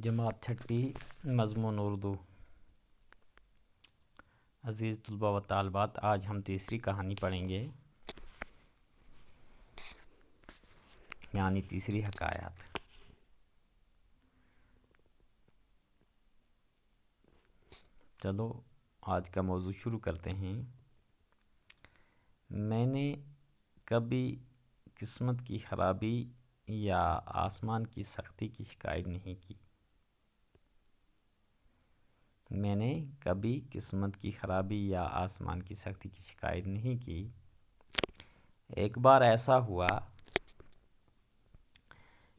جماعت چھٹی مضمون اردو۔ عزیز طلباء و طالبات، آج ہم تیسری کہانی پڑھیں گے، یعنی تیسری حکایات۔ چلو آج کا موضوع شروع کرتے ہیں۔ میں نے کبھی قسمت کی خرابی یا آسمان کی سختی کی شکایت نہیں کی۔ میں نے کبھی قسمت کی خرابی یا آسمان کی سختی کی شکایت نہیں کی۔ ایک بار ایسا ہوا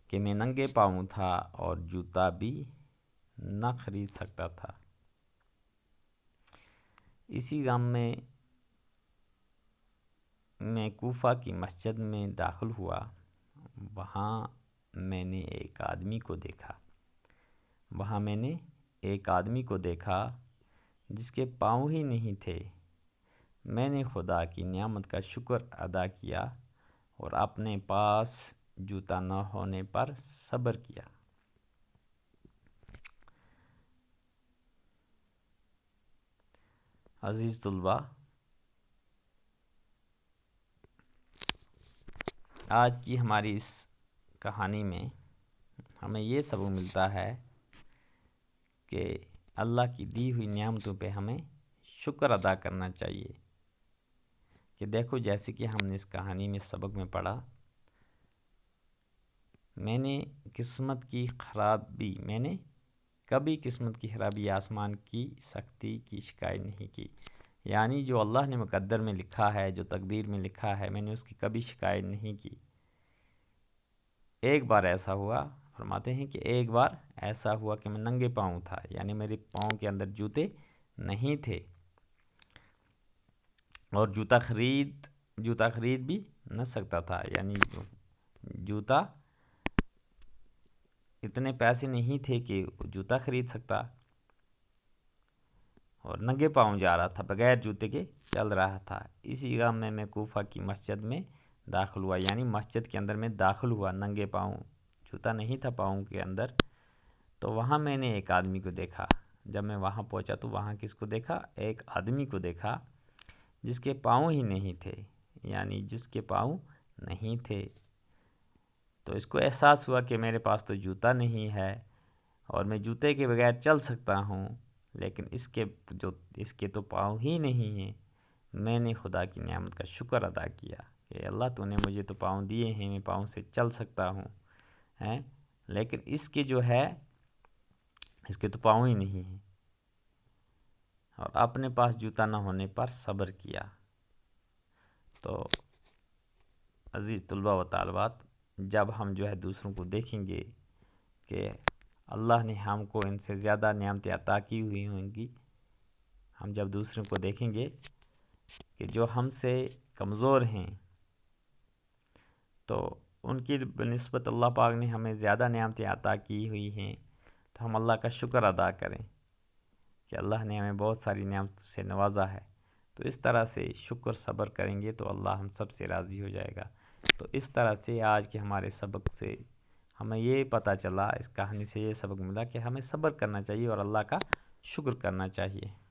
کہ میں ننگے پاؤں تھا اور جوتا بھی نہ خرید سکتا تھا۔ اسی غم میں کوفہ کی مسجد میں داخل ہوا۔ وہاں میں نے ایک آدمی کو دیکھا جس کے پاؤں ہی نہیں تھے۔ میں نے خدا کی نعمت کا شکر ادا کیا اور اپنے پاس جوتا نہ ہونے پر صبر کیا۔ عزیز طلباء، آج کی ہماری اس کہانی میں ہمیں یہ سبق ملتا ہے کہ اللہ کی دی ہوئی نعمتوں پہ ہمیں شکر ادا کرنا چاہیے۔ کہ دیکھو، جیسے کہ ہم نے اس کہانی میں سبق میں پڑھا، میں نے کبھی قسمت کی خرابی آسمان کی سختی کی شکایت نہیں کی۔ یعنی جو اللہ نے مقدر میں لکھا ہے، جو تقدیر میں لکھا ہے، میں نے اس کی کبھی شکایت نہیں کی۔ ایک بار ایسا ہوا، فرماتے ہیں کہ ایک بار ایسا ہوا کہ میں ننگے پاؤں تھا، یعنی میرے پاؤں کے اندر جوتے نہیں تھے، اور جوتا خرید بھی نہ سکتا تھا، یعنی جوتا اتنے پیسے نہیں تھے کہ جوتا خرید سکتا، اور ننگے پاؤں جا رہا تھا، بغیر جوتے کے چل رہا تھا۔ اسی غم میں کوفہ کی مسجد میں داخل ہوا، یعنی مسجد کے اندر میں داخل ہوا ننگے پاؤں، جوتا نہیں تھا پاؤں کے اندر۔ تو وہاں میں نے ایک آدمی کو دیکھا۔ جب میں وہاں پہنچا تو وہاں کس کو دیکھا؟ ایک آدمی کو دیکھا جس کے پاؤں ہی نہیں تھے، یعنی جس کے پاؤں نہیں تھے۔ تو اس کو احساس ہوا کہ میرے پاس تو جوتا نہیں ہے اور میں جوتے کے بغیر چل سکتا ہوں، لیکن اس کے تو پاؤں ہی نہیں ہیں۔ میں نے خدا کی نعمت کا شکر ادا کیا کہ اللہ تو نے مجھے تو پاؤں دیے ہیں، میں پاؤں سے چل سکتا ہوں، لیکن اس کے تو پاؤں ہی نہیں ہیں، اور اپنے پاس جوتا نہ ہونے پر صبر کیا۔ تو عزیز طلباء و طالبات، جب ہم دوسروں کو دیکھیں گے کہ اللہ نے ہم کو ان سے زیادہ نعمتیں عطا کی ہوئی ہوں گی، ہم جب دوسروں کو دیکھیں گے کہ جو ہم سے کمزور ہیں، تو ان کی بنسبت اللہ پاک نے ہمیں زیادہ نعمتیں عطا کی ہوئی ہیں، تو ہم اللہ کا شکر ادا کریں کہ اللہ نے ہمیں بہت ساری نعمتوں سے نوازا ہے۔ تو اس طرح سے شکر صبر کریں گے تو اللہ ہم سب سے راضی ہو جائے گا۔ تو اس طرح سے آج کے ہمارے سبق سے ہمیں یہ پتہ چلا، اس کہانی سے یہ سبق ملا کہ ہمیں صبر کرنا چاہیے اور اللہ کا شکر کرنا چاہیے۔